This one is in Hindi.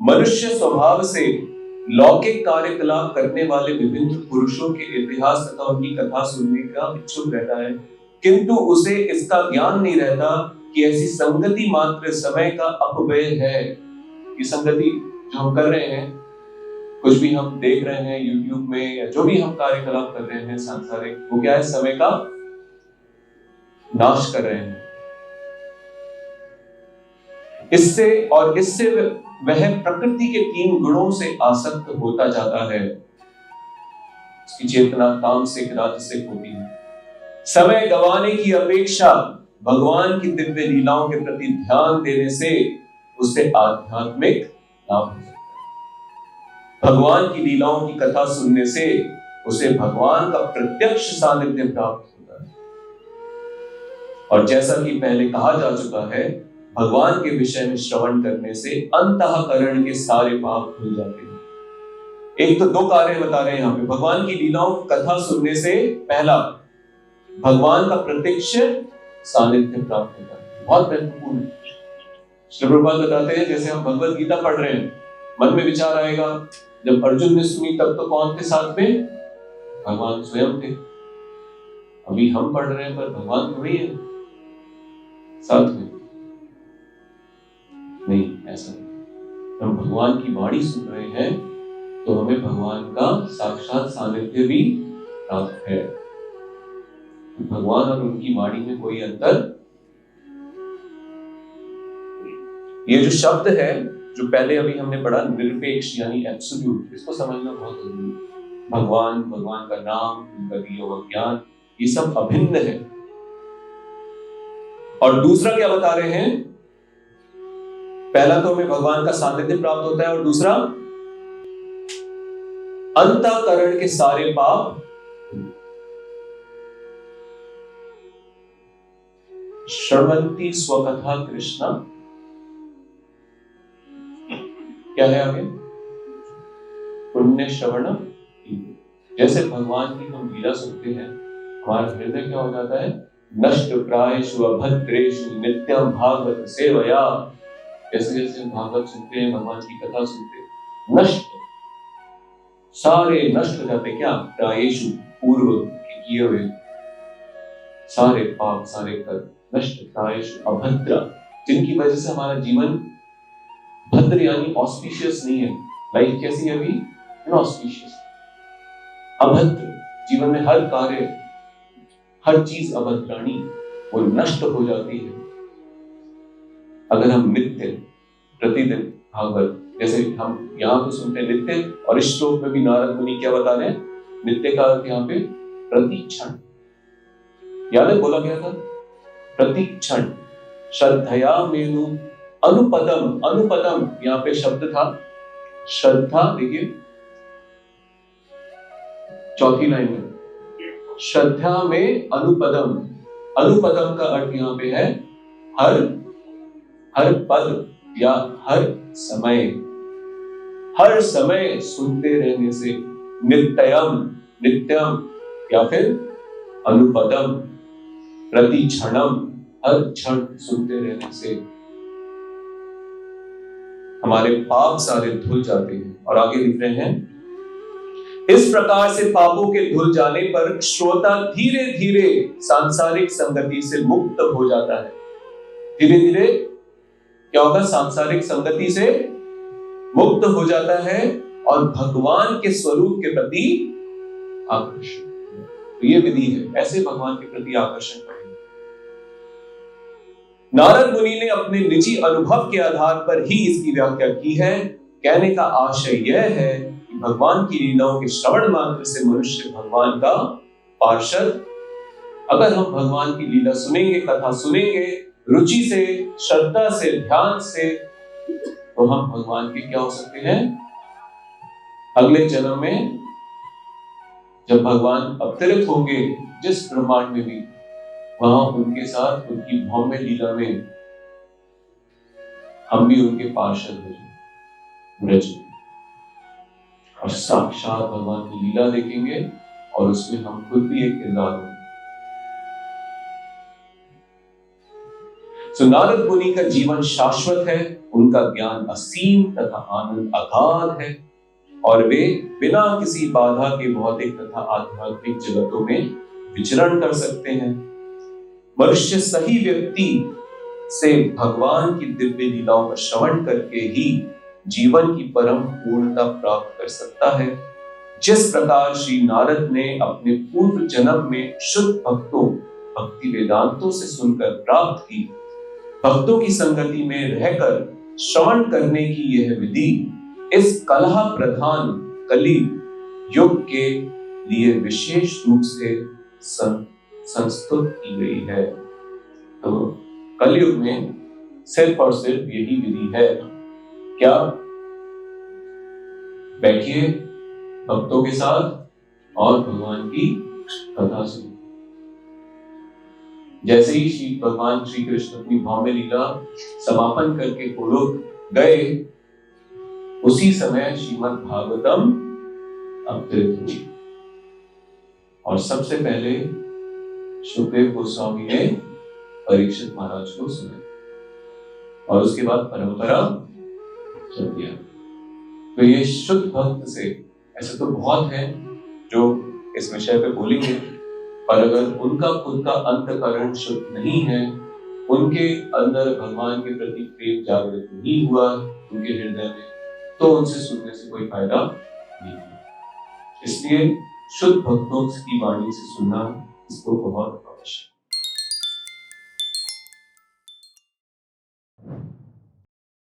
मनुष्य स्वभाव से लौकिक कार्यकलाप करने वाले विभिन्न पुरुषों के इतिहास तथा उनकी कथा सुनने का इच्छुक रहता है, किंतु उसे इसका ज्ञान नहीं रहता कि ऐसी संगति मात्र समय का अपव्यय है। ये संगति जो हम कर रहे हैं, कुछ भी हम देख रहे हैं यूट्यूब में या जो भी हम कार्यकलाप कर रहे हैं सांसारिक, वो क्या है? समय का नाश कर रहे हैं। इससे वह प्रकृति के 3 गुणों से आसक्त होता जाता है। उसकी चेतना तामसिक राजसिक होती है। समय गंवाने की अपेक्षा भगवान की दिव्य लीलाओं के प्रति ध्यान देने से उसे आध्यात्मिक लाभ हो सकता है। भगवान की लीलाओं की कथा सुनने से उसे भगवान का प्रत्यक्ष सानिध्य प्राप्त होता है। और जैसा कि पहले कहा जा चुका है, भगवान के विषय में श्रवण करने से अंतःकरण के सारे पाप धुल जाते हैं। एक तो 2 कार्य बता रहे हैं यहाँ पे। भगवान की लीलाओं की कथा सुनने से पहला, भगवान का प्रत्यक्ष सानिध्य प्राप्त होता है। बहुत महत्वपूर्ण है। श्री प्रभुपाद बताते हैं, जैसे हम भगवत गीता पढ़ रहे हैं, मन में विचार आएगा, जब अर्जुन ने सुनी तब तो कौन थे साथ में? भगवान स्वयं थे। अभी हम पढ़ रहे हैं पर भगवान थोड़ी है साथ में। नहीं, ऐसा नहीं। हम भगवान की वाणी सुन रहे हैं तो हमें भगवान का साक्षात सानिध्य भी प्राप्त है। भगवान और उनकी वाणी में कोई अंतर। ये जो शब्द है, जो पहले अभी हमने पढ़ा, निरपेक्ष यानी एब्सोल्यूट, इसको समझना बहुत जरूरी है। भगवान, भगवान का नाम, उनका दिया हुआ ज्ञान, ये सब अभिन्न है। और दूसरा क्या बता रहे हैं? पहला तो हमें भगवान का सानिध्य प्राप्त होता है, और दूसरा अंतःकरण के सारे पाप। श्रवन्ति स्वकथा कृष्णा, क्या है आगे? पुण्य श्रवण। जैसे भगवान की हम लीला सुनते हैं, हमारा हृदय क्या हो जाता है? नष्ट प्रायेषु अभद्रेषु नित्यम भागवत सेवया। जैसे जैसे भागवत सुनते हैं, भगवान की कथा सुनते हैं, नष्ट, सारे नष्ट हो जाते। क्या? प्रायेषु, पूर्व किए हुए सारे पाप, सारे कर्म नष्ट। प्रायेषु अभद्रा, जिनकी वजह से हमारा जीवन भद्र यानी ऑस्पिशियस नहीं है। लाइफ कैसी है अभी? इनऑस्पिशियस, अभद्र। जीवन में हर कार्य, हर चीज अभद्राणी, वो नष्ट हो जाती है अगर हम नित्य प्रतिदिन भागवत, जैसे हम यहाँ तो सुनते हैं नित्य, और इस श्लोक में भी नारद मुनि क्या बता रहे हैं? नित्य का अर्थ यहाँ पे प्रतिक्षण। याद है बोला गया था? प्रतिक्षण। श्रद्धया मेनु अनुपदम। अनुपदम यहाँ पे शब्द था श्रद्धा। देखिए चौथी लाइन में, श्रद्धा में अनुपदम। अनुपदम का अर्थ यहाँ पे है हर पद या हर समय। हर समय सुनते रहने से, नित्यम, नित्यम या फिर अनुपदम, प्रति क्षणम, हर क्षण सुनते रहने से हमारे पाप सारे धुल जाते हैं। और आगे लिख रहे हैं, इस प्रकार से पापों के धुल जाने पर श्रोता धीरे धीरे सांसारिक संगति से मुक्त हो जाता है। धीरे धीरे क्या होगा? सांसारिक संगति से मुक्त हो जाता है और भगवान के स्वरूप के प्रति आकर्षण। तो ये विधि है, ऐसे भगवान के प्रति आकर्षण करें। नारद मुनि ने अपने निजी अनुभव के आधार पर ही इसकी व्याख्या की है। कहने का आशय यह है कि भगवान की लीलाओं के श्रवण मात्र से मनुष्य भगवान का पार्षद। अगर हम भगवान की लीला सुनेंगे, कथा सुनेंगे रुचि से, श्रद्धा से, ध्यान से, तो हम भगवान के क्या हो सकते हैं? अगले जन्म में जब भगवान अवतरित होंगे जिस ब्रह्मांड में भी, वहां उनके साथ उनकी भौम्य लीला में हम भी उनके पार्षद हो जाएंगे और साक्षात भगवान की लीला देखेंगे और उसमें हम खुद भी एक किरदार होंगे। सो नारद मुनि का जीवन शाश्वत है, उनका ज्ञान असीम तथा आनंद अगाध है और वे बिना किसी बाधा के भौतिक तथा आध्यात्मिक जगतों में विचरण कर सकते हैं। मनुष्य सही व्यक्ति से भगवान की दिव्य लीलाओं का श्रवण करके ही जीवन की परम पूर्णता प्राप्त कर सकता है। जिस प्रकार श्री नारद ने अपने पूर्व जन्म में शुद्ध भक्तों भक्ति वेदांतों से सुनकर प्राप्त की, भक्तों की संगति में रहकर श्रवण करने की यह विधि इस कलह प्रधान कली युग के लिए विशेष रूप से संस्तुत की गई है। तो कलयुग में सिर्फ और सिर्फ यही विधि है। क्या? बैठिए भक्तों के साथ और भगवान की कथा सुनिए। जैसे ही श्री भगवान श्री कृष्ण अपनी भौम्य लीला समापन करके गोलोक गए, उसी समय श्रीमद् भागवतम अवतरित हुई और सबसे पहले सुखदेव गोस्वामी ने परीक्षित महाराज को सुना और उसके बाद परंपरा चल दिया। तो ये शुद्ध भक्त से, ऐसे तो बहुत हैं जो इस विषय पे बोलेंगे, पर अगर उनका खुद का अंतःकरण शुद्ध नहीं है, उनके अंदर भगवान के प्रति प्रेम जागृत नहीं हुआ उनके हृदय में, तो उनसे सुनने से कोई फायदा नहीं है। इसलिए शुद्ध भक्तों की वाणी से सुनना इसको बहुत आवश्यक है।